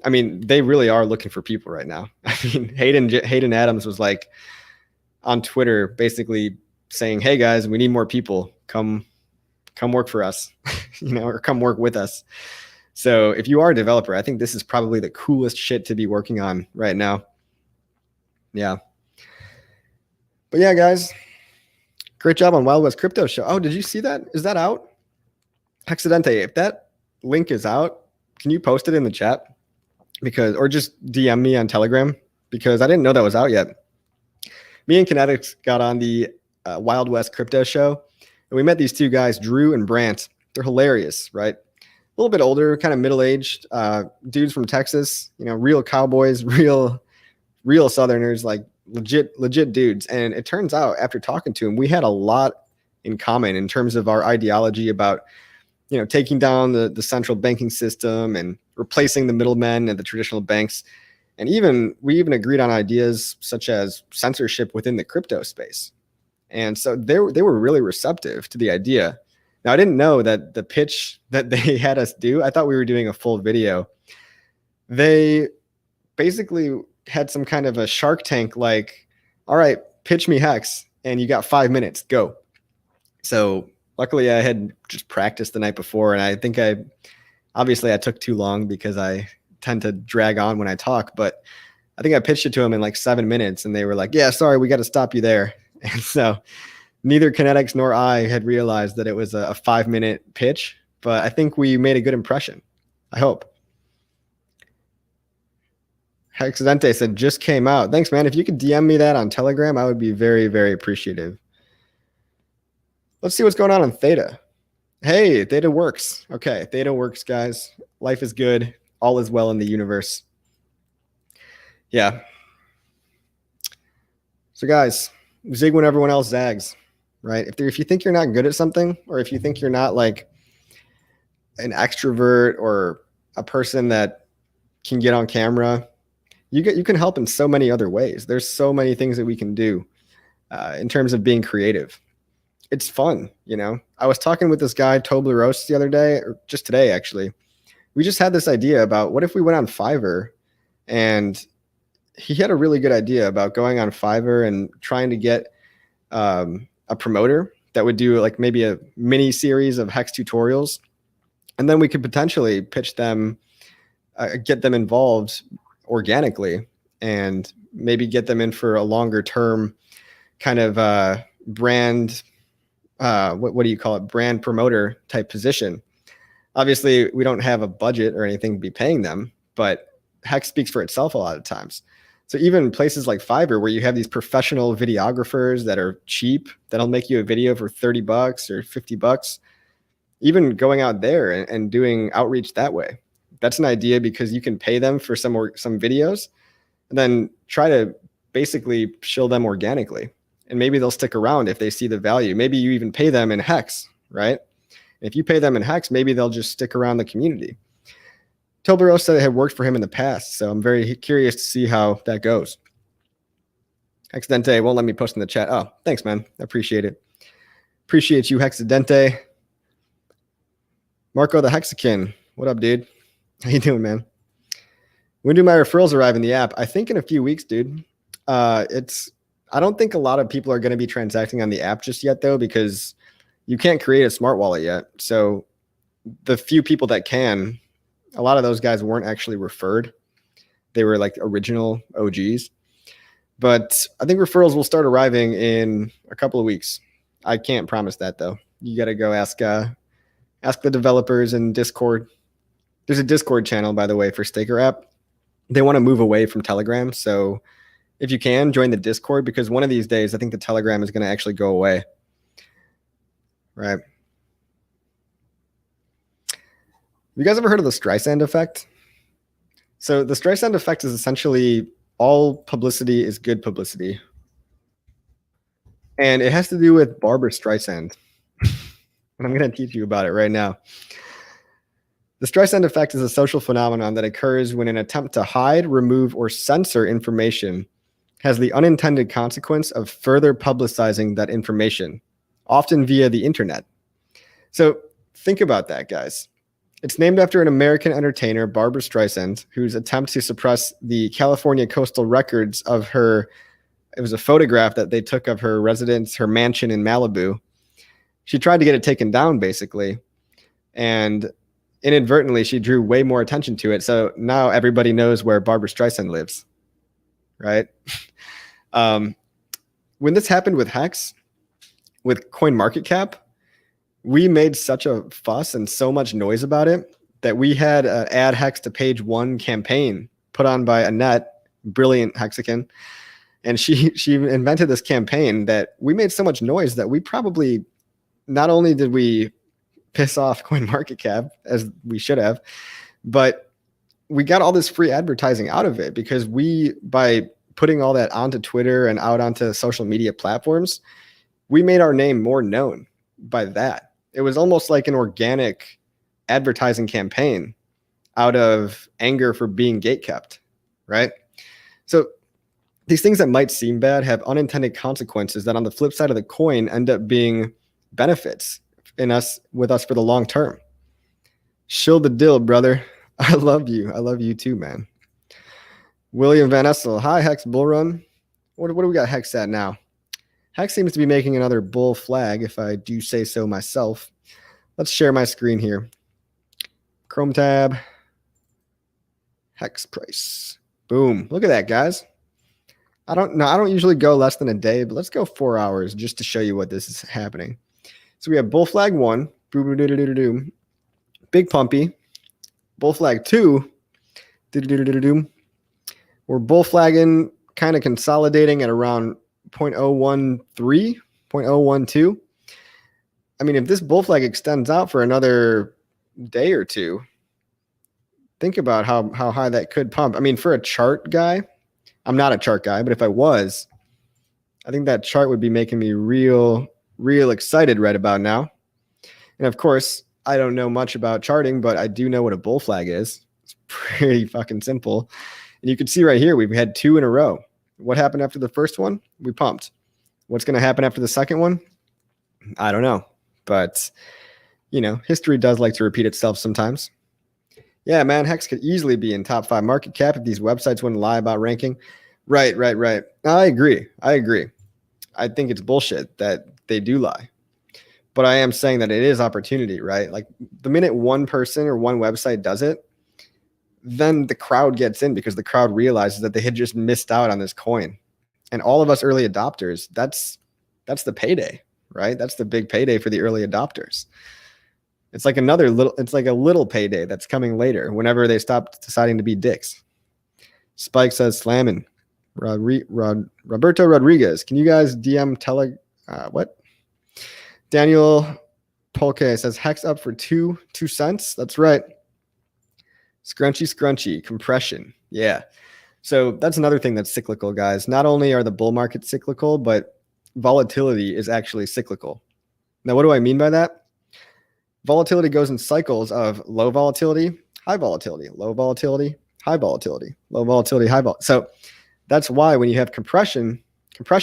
I mean, they really are looking for people right now. I mean, Hayden Adams was like on Twitter basically saying, hey guys, we need more people. Come work for us, or come work with us. So if you are a developer, I think this is probably the coolest shit to be working on right now. Yeah. But yeah, guys, great job on Wild West Crypto Show. Oh, did you see that? Is that out? Hexadente, if that link is out, can you post it in the chat? Or just DM me on Telegram, because I didn't know that was out yet. Me and Kinetics got on the Wild West Crypto Show, and we met these two guys, Drew and Brant. They're hilarious, right? A little bit older, kind of middle-aged dudes from Texas, real cowboys, real Southerners, like legit dudes. And it turns out after talking to them, we had a lot in common in terms of our ideology about, taking down the central banking system and replacing the middlemen and the traditional banks. And we even agreed on ideas such as censorship within the crypto space. And so they were really receptive to the idea. Now, I didn't know that the pitch that they had us do, I thought we were doing a full video. They basically had some kind of a Shark Tank, like, all right, pitch me HEX, and you got 5 minutes, go. So luckily I had just practiced the night before, and I think I took too long because I tend to drag on when I talk, but I think I pitched it to them in like 7 minutes, and they were like, yeah, sorry, we got to stop you there. And so neither Kinetics nor I had realized that it was a 5-minute pitch, but I think we made a good impression. I hope. Hexadente said, just came out. Thanks, man. If you could DM me that on Telegram, I would be very, very appreciative. Let's see what's going on Theta. Hey, Theta works. Okay, Theta works, guys. Life is good. All is well in the universe. Yeah. So, guys, zig when everyone else zags, right? If you think you're not good at something, or if you think you're not like an extrovert or a person that can get on camera, you can help in so many other ways. There's so many things that we can do in terms of being creative. It's fun, I was talking with this guy, Tobler-Roast, the other day, or just today, actually. We just had this idea about what if we went on Fiverr, and he had a really good idea about going on Fiverr and trying to get a promoter that would do like maybe a mini series of HEX tutorials. And then we could potentially pitch them, get them involved organically, and maybe get them in for a longer term kind of brand, what do you call it? Brand promoter type position. Obviously, we don't have a budget or anything to be paying them, but HEX speaks for itself a lot of times. So even places like Fiverr, where you have these professional videographers that are cheap, that'll make you a video for $30 or $50, even going out there and doing outreach that way. That's an idea, because you can pay them for some videos and then try to basically shill them organically. And maybe they'll stick around if they see the value. Maybe you even pay them in HEX, right? If you pay them in HEX, maybe they'll just stick around the community. Tobler said it had worked for him in the past, so I'm very curious to see how that goes. Hexadente won't let me post in the chat. Oh, thanks, man. I appreciate it. Appreciate you, Hexadente. Marco the Hexakin. What up, dude? How you doing, man? When do my referrals arrive in the app? I think in a few weeks, dude. I don't think a lot of people are going to be transacting on the app just yet, though, because you can't create a smart wallet yet. So the few people that can, a lot of those guys weren't actually referred. They were like original OGs. But I think referrals will start arriving in a couple of weeks. I can't promise that, though. You got to go ask the developers in Discord. There's a Discord channel, by the way, for Staker app. They want to move away from Telegram. So if you can, join the Discord, because one of these days, I think the Telegram is going to actually go away. Right. You guys ever heard of the Streisand effect? So the Streisand effect is essentially all publicity is good publicity. And it has to do with Barbra Streisand. And I'm going to teach you about it right now. The Streisand effect is a social phenomenon that occurs when an attempt to hide, remove, or censor information has the unintended consequence of further publicizing that information, often via the internet. So think about that, guys. It's named after an American entertainer, Barbra Streisand, whose attempt to suppress the California coastal records of it was a photograph that they took of her residence, her mansion in Malibu. She tried to get it taken down, basically. And inadvertently, she drew way more attention to it. So now everybody knows where Barbra Streisand lives, right? When this happened with HEX, with CoinMarketCap, we made such a fuss and so much noise about it that we had an add HEX to page 1 campaign put on by Annette, brilliant Hexican. And she invented this campaign that we made so much noise that we probably, not only did we piss off CoinMarketCap, as we should have, but we got all this free advertising out of it, because by putting all that onto Twitter and out onto social media platforms, we made our name more known by that. It was almost like an organic advertising campaign out of anger for being gatekept, right? So these things that might seem bad have unintended consequences that on the flip side of the coin end up being benefits with us for the long term. Shill the dill, brother. I love you. I love you too, man. William Van Essel. Hi, Hex Bull Run. What do we got Hex at now? Hex seems to be making another bull flag, if I do say so myself. Let's share my screen here. Chrome tab. Hex price. Boom. Look at that, guys. I don't usually go less than a day, but let's go 4 hours just to show you what this is happening. So we have bull flag 1. Boom, doo, doo, doo, doo, doo. Big pumpy. Bull flag 2. Doo, doo, doo, doo, doo. We're bull flagging, kind of consolidating at around 0.013, 0.012. I mean, if this bull flag extends out for another day or two, think about how high that could pump. I mean, for a chart guy, I'm not a chart guy, but if I was, I think that chart would be making me real excited right about now. And of course, I don't know much about charting, but I do know what a bull flag is. It's pretty fucking simple. And you can see right here, we've had 2 in a row. What happened after the first one? We pumped. What's going to happen after the second one? I don't know. But, you know, history does like to repeat itself sometimes. Yeah, man, Hex could easily be in top 5 market cap if these websites wouldn't lie about ranking. Right. I agree. I think it's bullshit that they do lie. But I am saying that it is opportunity, right? Like the minute one person or one website does it, then the crowd gets in because the crowd realizes that they had just missed out on this coin. And all of us early adopters, that's the payday, right? That's the big payday for the early adopters. It's like a little payday that's coming later whenever they stop deciding to be dicks. Spike says slamming. Roberto Rodriguez. Can you guys DM what? Daniel Polke says Hex up for 2 cents. That's right. Scrunchy, compression. Yeah. So that's another thing that's cyclical, guys. Not only are the bull markets cyclical, but volatility is actually cyclical. Now, what do I mean by that? Volatility goes in cycles of low volatility, high volatility, low volatility, high volatility, low volatility, high volatility. So that's why when you have compression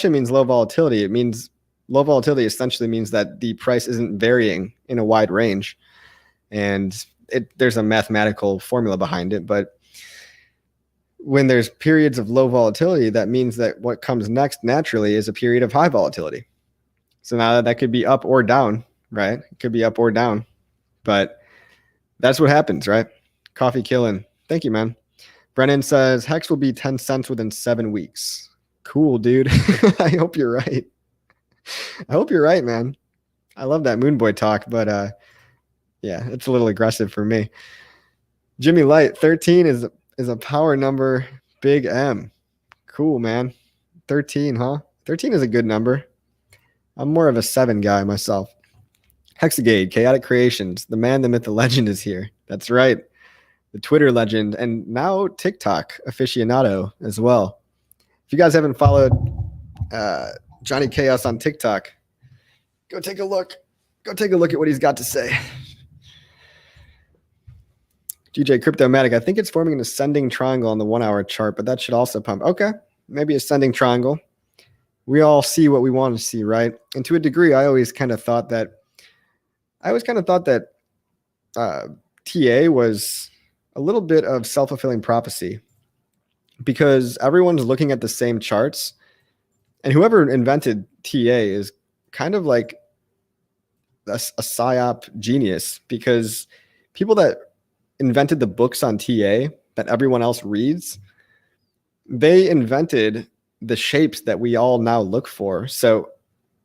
means low volatility. It means low volatility essentially means that the price isn't varying in a wide range. And there's a mathematical formula behind it. But when there's periods of low volatility, that means that what comes next naturally is a period of high volatility. So now that could be up or down, right? It could be up or down. But that's what happens, right? Coffee killing. Thank you, man. Brennan says Hex will be 10 cents within 7 weeks. Cool, dude. I hope you're right. I hope you're right, man. I love that Moon Boy talk, but yeah, it's a little aggressive for me. Jimmy Light, 13 is a power number, big M. Cool, man. 13, huh? 13 is a good number. I'm more of a 7 guy myself. Hexagade, Chaotic Creations, the man, the myth, the legend is here. That's right. The Twitter legend, and now TikTok aficionado as well. If you guys haven't followed Johnny Chaos on TikTok, go take a look. Go take a look at what he's got to say. DJ Cryptomatic, I think it's forming an ascending triangle on the 1 hour chart, but that should also pump. Okay, maybe ascending triangle. We all see what we want to see, right? And to a degree, I always kind of thought that TA was a little bit of self-fulfilling prophecy because everyone's looking at the same charts, and whoever invented TA is kind of like a psyop genius, because people that invented the books on TA that everyone else reads, they invented the shapes that we all now look for. So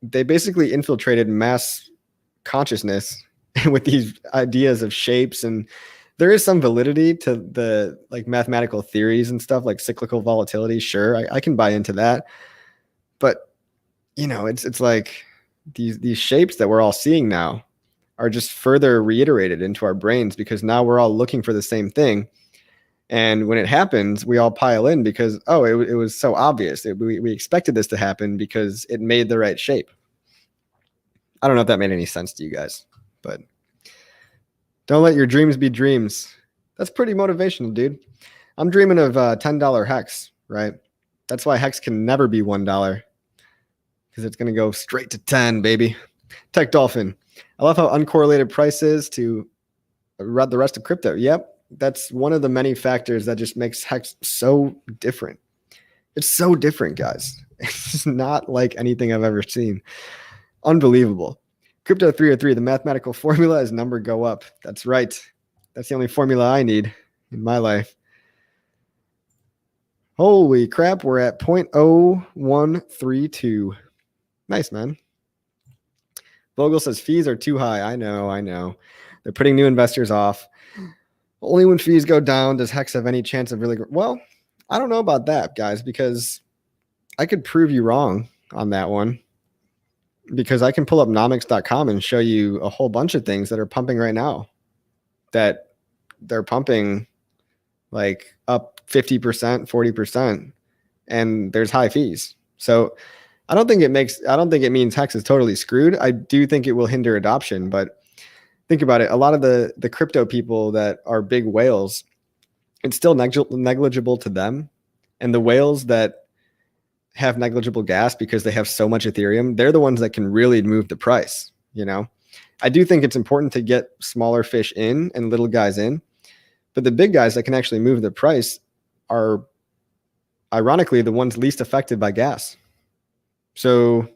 they basically infiltrated mass consciousness with these ideas of shapes, and there is some validity to the like mathematical theories and stuff like cyclical volatility. Sure, I can buy into that, but you know, it's like these shapes that we're all seeing now are just further reiterated into our brains because now we're all looking for the same thing. And when it happens, we all pile in because, oh, it was so obvious. We expected this to happen because it made the right shape. I don't know if that made any sense to you guys, but Don't let your dreams be dreams. That's pretty motivational, dude. I'm dreaming of $10 HEX, right? That's why HEX can never be $1 because it's going to go straight to 10, baby. Tech Dolphin. I love how uncorrelated price is to the rest of crypto. Yep. That's one of the many factors that just makes HEX so different. It's so different, guys. It's not like anything I've ever seen. Unbelievable. Crypto 303, the mathematical formula is number go up. That's right. That's the only formula I need in my life. Holy crap, we're at 0.0132. Nice, man. Vogel says fees are too high. I know. They're putting new investors off. Only when fees go down does HEX have any chance of really... Well, I don't know about that, guys, because I could prove you wrong on that one. Because I can pull up nomics.com and show you a whole bunch of things that are pumping right now. That they're pumping like up 50%, 40%, and there's high fees. So I don't think it means HEX is totally screwed. I do think it will hinder adoption, but think about it. A lot of the crypto people that are big whales, it's still negligible to them. And the whales that have negligible gas because they have so much Ethereum, they're the ones that can really move the price. You know, I do think it's important to get smaller fish in and little guys in, but the big guys that can actually move the price are ironically the ones least affected by gas. So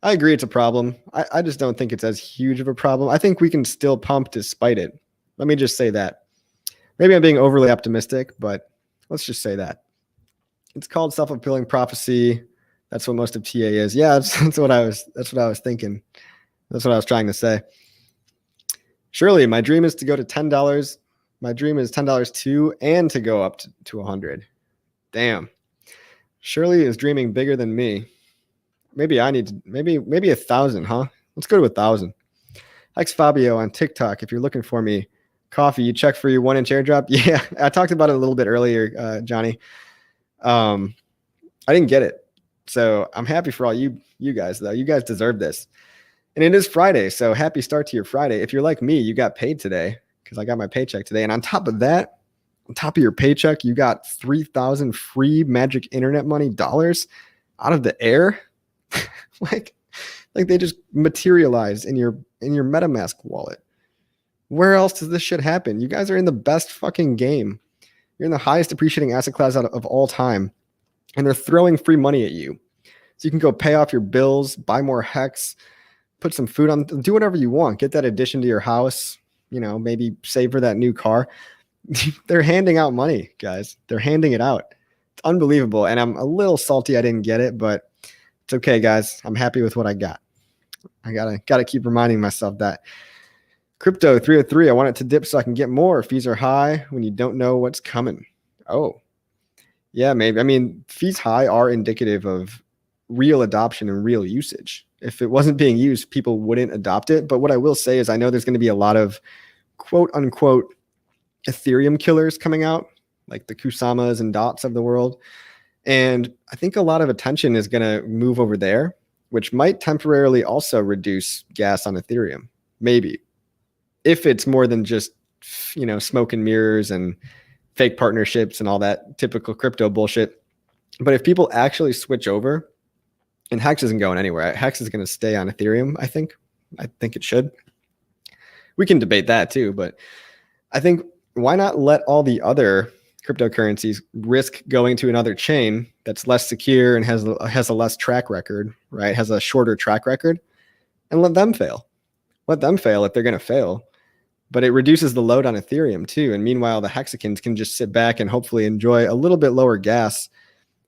I agree it's a problem. I just don't think it's as huge of a problem. I think we can still pump despite it. Let me just say that. Maybe I'm being overly optimistic, but let's just say that. It's called self-fulfilling prophecy. That's what most of TA is. Yeah, that's what I was thinking. That's what I was trying to say. Surely, my dream is to go to $10. My dream is $10 too, and to go up to 100. Damn. Shirley is dreaming bigger than me. Maybe I need to, maybe 1,000, huh? Let's go to 1,000. X Fabio on TikTok. If you're looking for me, coffee, you check for your 1-inch airdrop. Yeah, I talked about it a little bit earlier, Johnny. I didn't get it. So I'm happy for all you guys, though. You guys deserve this. And it is Friday, so happy start to your Friday. If you're like me, you got paid today because I got my paycheck today. And on top of that, on top of your paycheck, you got 3,000 free magic internet money dollars out of the air. like they just materialize in your MetaMask wallet. Where else does this shit happen? You guys are in the best fucking game. You're in the highest appreciating asset class out of all time. And they're throwing free money at you. So you can go pay off your bills, buy more HEX, put some food on, do whatever you want. Get that addition to your house, you know, maybe save for that new car. They're handing out money, guys. They're handing it out. It's unbelievable. And I'm a little salty I didn't get it, but it's okay, guys. I'm happy with what I got. I gotta keep reminding myself that. Crypto 303, I want it to dip so I can get more. Fees are high when you don't know what's coming. Oh, yeah, maybe. I mean, fees high are indicative of real adoption and real usage. If it wasn't being used, people wouldn't adopt it. But what I will say is I know there's going to be a lot of quote unquote Ethereum killers coming out, like the Kusamas and Dots of the world. And I think a lot of attention is going to move over there, which might temporarily also reduce gas on Ethereum. Maybe. If it's more than just, you know, smoke and mirrors and fake partnerships and all that typical crypto bullshit. But if people actually switch over, and HEX isn't going anywhere. HEX is going to stay on Ethereum, I think. I think it should. We can debate that too, but I think why not let all the other cryptocurrencies risk going to another chain that's less secure and has a less track record, right? Has a shorter track record, and let them fail. Let them fail if they're going to fail. But it reduces the load on Ethereum too. And meanwhile, the hexagons can just sit back and hopefully enjoy a little bit lower gas.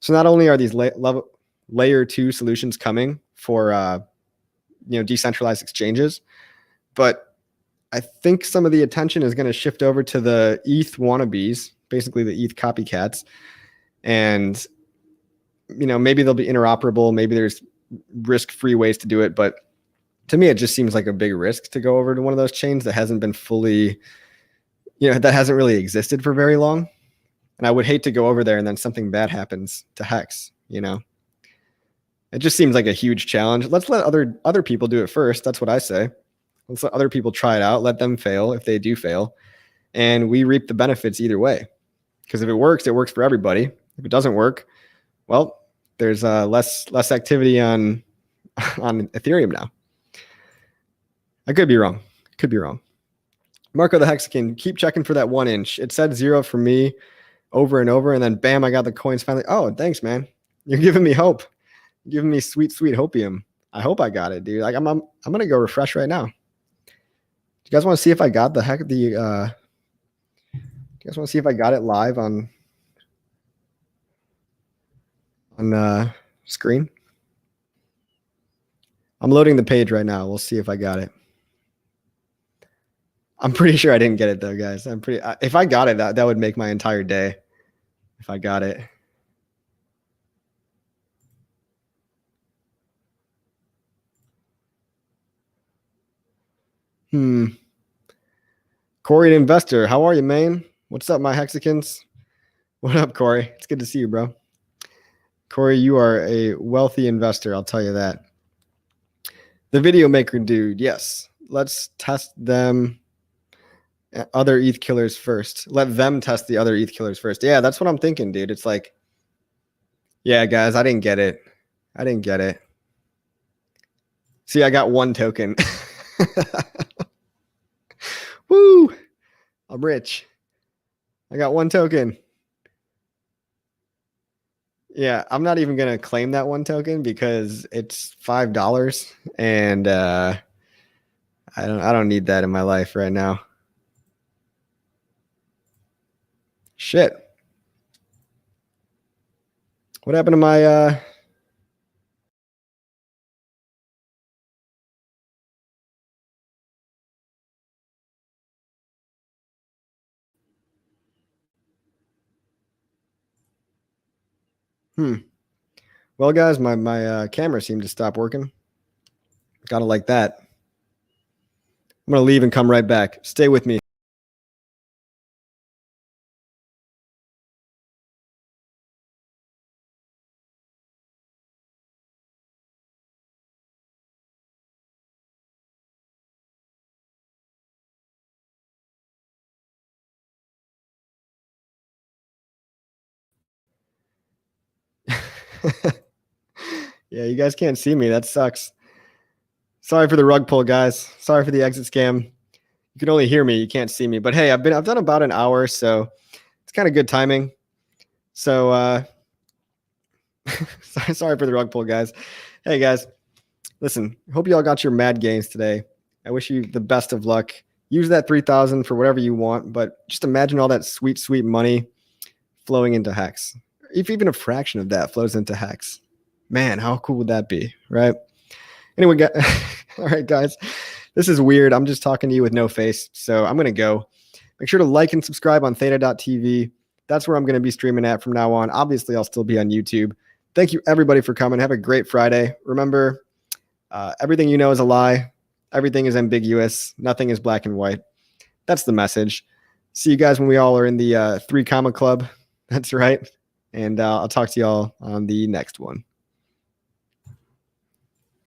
So not only are these layer 2 solutions coming for decentralized exchanges, but I think some of the attention is going to shift over to the ETH wannabes, basically the ETH copycats. And maybe they'll be interoperable. Maybe there's risk-free ways to do it, but to me, it just seems like a big risk to go over to one of those chains that hasn't been fully, that hasn't really existed for very long. And I would hate to go over there and then something bad happens to HEX, It just seems like a huge challenge. Let's let other people do it first. That's what I say. Let's let other people try it out. Let them fail if they do fail. And we reap the benefits either way. Because if it works for everybody. If it doesn't work, well, there's less activity on Ethereum now. I could be wrong. Marco the Hexagon, keep checking for that 1 inch. It said 0 for me over and over, and then bam, I got the coins finally. Oh, thanks, man. You're giving me hope. You're giving me sweet hopium. I hope I got it, dude. Like I'm gonna go refresh right now. Do you guys want to see if I got do you guys want to see if I got it live on screen? I'm loading the page right now. We'll see if I got it. I'm pretty sure I didn't get it though, guys. If I got it, that would make my entire day. If I got it. Corey, an investor. How are you, man? What's up, my Hexicans? What up, Corey? It's good to see you, bro. Corey, you are a wealthy investor. I'll tell you that. The video maker dude. Yes. Let's test them. Other ETH killers first. Let them test the other ETH killers first. Yeah, that's what I'm thinking, dude. It's like, yeah, guys, I didn't get it. See, I got 1 token. Woo! I'm rich. I got 1 token. Yeah, I'm not even going to claim that 1 token because it's $5 and I don't need that in my life right now. Shit. What happened to my Well, guys, my camera seemed to stop working. Gotta like that. I'm gonna leave and come right back. Stay with me. Yeah, you guys can't see me. That sucks. Sorry for the rug pull, guys. Sorry for the exit scam. You can only hear me. You can't see me. But hey, I've done about an hour, so it's kind of good timing. So sorry for the rug pull, guys. Hey guys, listen, hope you all got your mad gains today. I wish you the best of luck. Use that 3,000 for whatever you want, but just imagine all that sweet money flowing into HEX. If even a fraction of that flows into HEX, man, how cool would that be, right? Anyway, all right, guys, this is weird. I'm just talking to you with no face, so I'm going to go. Make sure to like and subscribe on theta.tv. That's where I'm going to be streaming at from now on. Obviously, I'll still be on YouTube. Thank you, everybody, for coming. Have a great Friday. Remember, everything you know is a lie. Everything is ambiguous. Nothing is black and white. That's the message. See you guys when we all are in the 3 comma club. That's right. And I'll talk to you all on the next one.